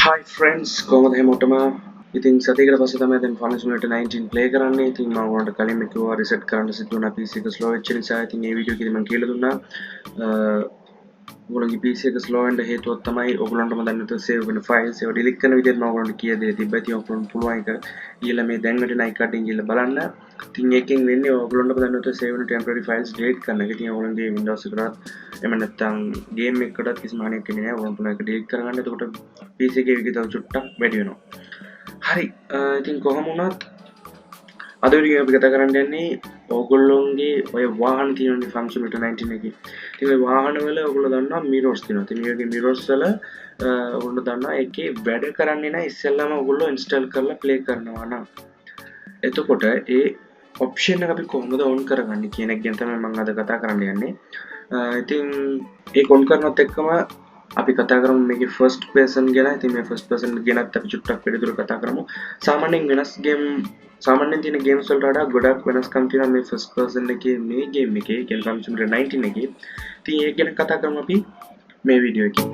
Hi friends, කොහොමද හැමෝටම? ඉතින් සතියකට පස්සේ තමයි දැන් Final Simulator 19 play කරන්නේ. ඉතින් මම ඔයාලට කලින් කිව්වා reset කරන්න සිද්ධ වුණා PC එක slow වෙච්ච නිසා. ඉතින් මේ වීඩියෝ එකේදී මම කියලා දුන්නා ඔයගොල්ලෝගේ PC එක slow වෙන්න හේතුවක් තමයි ඔයගොල්ලන්ටම දැන් නැතුව save වෙන files ඒවා delete කරන විදිහට මම ඔයගොල්ලන්ට කියලා දෙලා තිබ්බා. ඉතින් ඔයගොල්ලන්ට පුළුවන් එක ගිහලා මේ දැන් වැටෙන icon එකෙන් ගිහලා බලන්න. ඉතින් ඒකෙන් වෙන්නේ ඔයගොල්ලන්ටම දැන් නැතුව save වෙන temporary files delete කරන එක. ඉතින් ඔයගොල්ලන්ගේ Windows එකකට එහෙම නැත්නම් game එකකටත් කිසිම හානියක් වෙන්නේ නැහැ. ඔයගොල්ලන් පුළුවන් ඒක delete කරගන්න. එතකොට PC එකේ විදිහ තව චුට්ටක් වැඩි වෙනවා. හරි ඉතින් කොහොම වුණත් අද වීඩියෝ අපි කතා කරන්න යන්නේ ඕගොල්ලෝගේ ඔය වාහන තියෙනනේ Farm Simulator 19 එකේ. ඉතින් ඔය වාහන වල ඔයගොල්ලෝ දන්නවා mirrors තියෙනවා. ඉතින් මේකේ mirrors වල ඔයගොල්ලෝ දන්නවා ඒකේ වැඩ කරන්නේ නැහැ ඉස්සෙල්ලාම ඔයගොල්ලෝ install කරලා play කරනවා නම්. එතකොට ඒ option එක අපි කොහොමද on කරගන්නේ කියන එක ගැන තමයි මම අද කතා කරන්න යන්නේ. ඉතින් ඒක on කරනත් එක්කම අපි කතා කරමු මේකේ first person ගැන. ඉතින් මේ first person ගැනත් අපි චුට්ටක් පිළිතුරු කතා කරමු. සාමාන්‍යයෙන් වෙනස් game සාමාන්‍යයෙන් තියෙන games වලට වඩා ගොඩක් වෙනස්කම් තියෙනවා මේ first person එකේ මේ game එකේ කියන්නේ Farm Simulator 19 එකේ. ඉතින් ඒක ගැන කතා කරමු අපි මේ වීඩියෝ එකේ.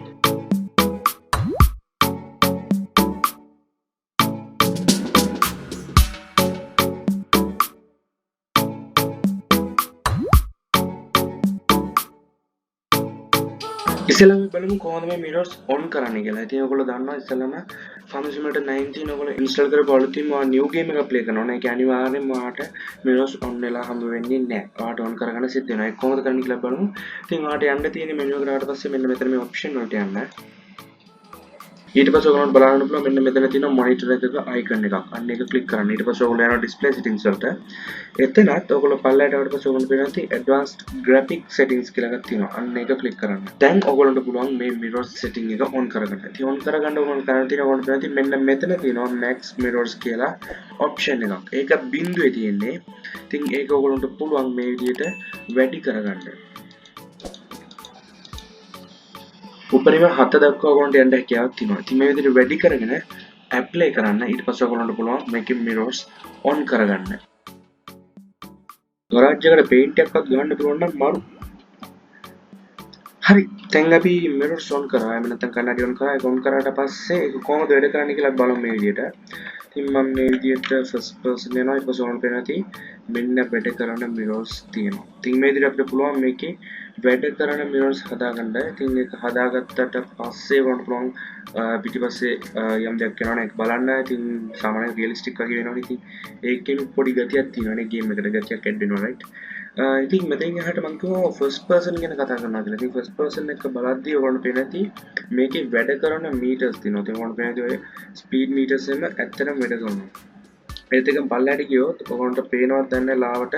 ඉස්සෙල්ලාම බලමු කොහොමද මේ mirrors on කරන්නේ කියලා. ඉතින් ඔයගොල්ලෝ දන්නවා ඉස්සෙල්ලාම Farm Simulator 19 ඔයගොල්ලෝ install කරපු අලුතින්ම new game එකක් play කරනවා. ඒක අනිවාර්යෙන්ම ඔයාලට mirrors on වෙලා හම්බ වෙන්නේ නැහැ. ඔයාලට on කරගන්න සිද්ධ වෙනවා. ඒක කොහොමද කරන්නේ කියලා බලමු. ඉතින් ඔයාලට යන්න තියෙන menu එකට ආවට පස්සේ මෙන්න මෙතන මේ option වලට යන්න. ඊට පස්සේ ඔයගොල්ලන්ට බලන්න පුළුවන් මෙන්න මෙතන තියෙන monitor එකක icon එකක්. අන්න ඒක click කරන්න. ඊට පස්සේ ඔයගොල්ලෝ යනවා display settings වලට. එතනත් ඔයගොල්ලෝ පල්ලයට ආවට පස්සේ ඔයගොල්ලෝ පේනවා advanced graphic settings කියලා එකක් තියෙනවා. අන්න ඒක click කරන්න. දැන් ඔයගොල්ලන්ට පුළුවන් මේ mirror setting එක on කරගන්න. ඉතින් on කරගන්න ඔයගොල්ලෝ කරන්න තියෙන ඔයගොල්ලන්ට පේනවා මෙන්න මෙතන තියෙනවා max mirrors කියලා option එකක්. ඒක බිඳුවේ තියෙන්නේ. ඉතින් ඒක ඔයගොල්ලන්ට පුළුවන් මේ විදිහට වැඩි කරගන්න. උපරිම 7 දක්වා ඔයගොල්ලන්ට යන්න හැකියාවක් තියෙනවා. ඉතින් මේ විදිහට වැඩි කරගෙන apply කරන්න. ඊට පස්සේ ඔයගොල්ලන්ට පුළුවන් මේකේ mirrors on කරගන්න. garage එකට paint එකක්වත් ගන්න පුළුවන් නම් මරු. හරි. දැන් අපි mirrors on කරා. එහෙම නැත්නම් කන්නඩි on කරා. ඒක on කරාට පස්සේ ඒක කොහොමද වැඩ කරන්නේ කියලා බලමු මේ විදිහට. ඉතින් මම මේ විදිහට first person යනවා. ඊට පස්සේ ඔයාලට පේනවා මෙන්න වැඩ කරන mirrors තියෙනවා. ඉතින් මේ විදිහට අපිට පුළුවන් මේකේ වැඩ කරන mirrors හදාගන්න. ඉතින් ඒක හදාගත්තට පස්සේ වුණ පුළුවන් පිටිපස්සේ යම් දෙයක් කරනවා ඒක බලන්න. ඉතින් සාමාන්‍යයෙන් රියලිස්ටික් වගේ වෙනවනේ. ඉතින් ඒකෙන් පොඩි ගතියක් තියෙනවානේ ගේම් එකට ගතියක් ඇඩ් වෙනවා රයිට්. ඉතින් මෙතෙන් එහාට මම කිව්වා first person ගැන කතා කරනවා කියලා. ඉතින් first person එක බලද්දී ඔයගොල්ලන්ට පේනවා මේකේ වැඩ කරන meters තියෙනවා. ඉතින් ඔයගොල්ලන්ට පේනවා ඔය speed meters එකම ඇත්තටම වැඩ කරනවා. ඒත් එකම පල්ලයට ගියොත් ඔයගොල්ලන්ට පේනවත් දැන් ලාවට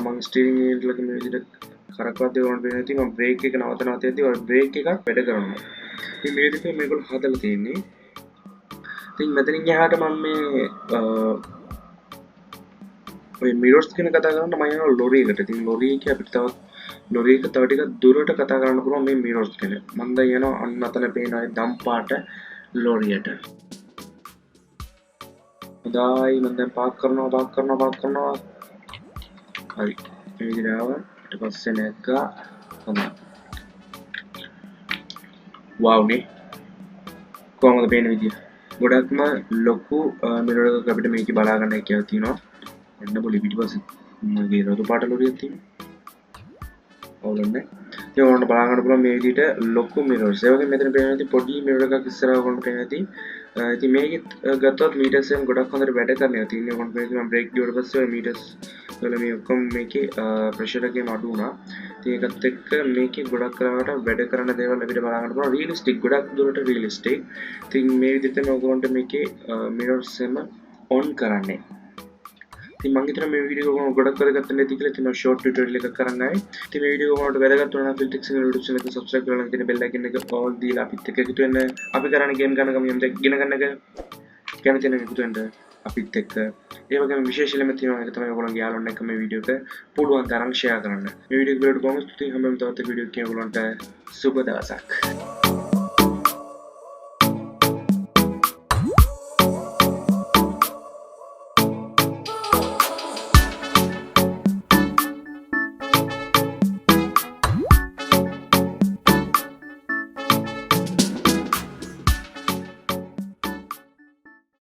මම ස්ටියරින් වීල් එක මේ විදිහට කරකවද්දී ඔයගොල්ලන්ට පේනවා ඉතින් මම බ්‍රේක් එක නවත්තනවා තියද්දී ඔය බ්‍රේක් එකක් වැඩ කරනවා. ඉතින් මේ විදිහට මේගොල්ලෝ හදලා තියෙන්නේ. ඉතින් මෙතනින් එහාට මම මේ ඔය mirrors ගැන කතා කරන්න මම යනවා lorry එකට. ඉතින් lorry එක අපිට තවත් lorry එක තව ටිකක් දුරට කතා කරන්න පුළුවන් මේ mirrors ගැන. මම දැන් යනවා අන්න අතන පේන ඔය දම් පාට lorry එකට. හොඳයි මම දැන් පාක් කරනවා. හරි. මේ විදිහට ආවා. ඊට පස්සේ නැග්ගා. හොඳයි. wow නේ. කොහොමද පේන විදිය? ගොඩක්ම ලොකු mirror එකක් අපිට මේකේ බලා ගන්න හැකියාවක් තියෙනවා. එන්න පොලි පිටිපස්සේ මගේ රතු පාට ලොරියක් තියෙනවා. ඕලන්නේ. ඉතින් ඔයාලට බලා ගන්න පුළුවන් මේ විදිහට ලොකු mirrors. ඒ වගේ මෙතන පේනවා ඉතින් පොඩි mirror එකක් ඉස්සරහ වුණ පේනවා ඉතින්. ඉතින් මේකෙත් ගත්තොත් meters එකෙන් ගොඩක් හොඳට වැඩ කරනවා. ඉතින් ඔයාලට පේනවා මම break ගියොත් පස්සේ ඔය meters වල මේ ඔක්කොම මේකේ pressure එකේම අඩු වුණා. ඉතින් ඒකත් එක්ක මේකේ ගොඩක් කරාට වැඩ කරන දේවල් අපිට බලා ගන්න පුළුවන්. realistic ගොඩක් දුරට realistic. ඉතින් මේ විදිහට තමයි ඔයගොල්ලන්ට මේකේ mirrors එම on කරන්නේ. ඉතින් මම හිතනවා මේ වීඩියෝ එක ගොඩක් කරගත්ත නැති කියලා. ඉතින් මම ෂෝට් ටියුටෝරියල් එකක් කරන්න ආවේ. ඉතින් මේ වීඩියෝ එක ඔයාලට වැදගත් වුණා නම් Filltrix එක YouTube channel එක subscribe කරලා තියෙන bell icon එක all දීලා අපිත් එක්ක එකතු වෙන්න. අපි කරන්නේ game ගන්න ගම යම් දෙයක් ඉගෙන ගන්න එක. කැමති නම් එකතු වෙන්න අපිත් එක්ක. ඒ වගේම විශේෂ එලෙමන්ට් තියෙනවා. ඒක තමයි ඔයගොල්ලන්ගේ යාළුවන් එක්ක මේ වීඩියෝ එක පුළුවන් තරම් share කරන්න. මේ වීඩියෝ එක බලලා කොහොමද ඉතින් හැමෝම තවත් වීඩියෝ එකක් ඔයගොල්ලන්ට සුබ දවසක්.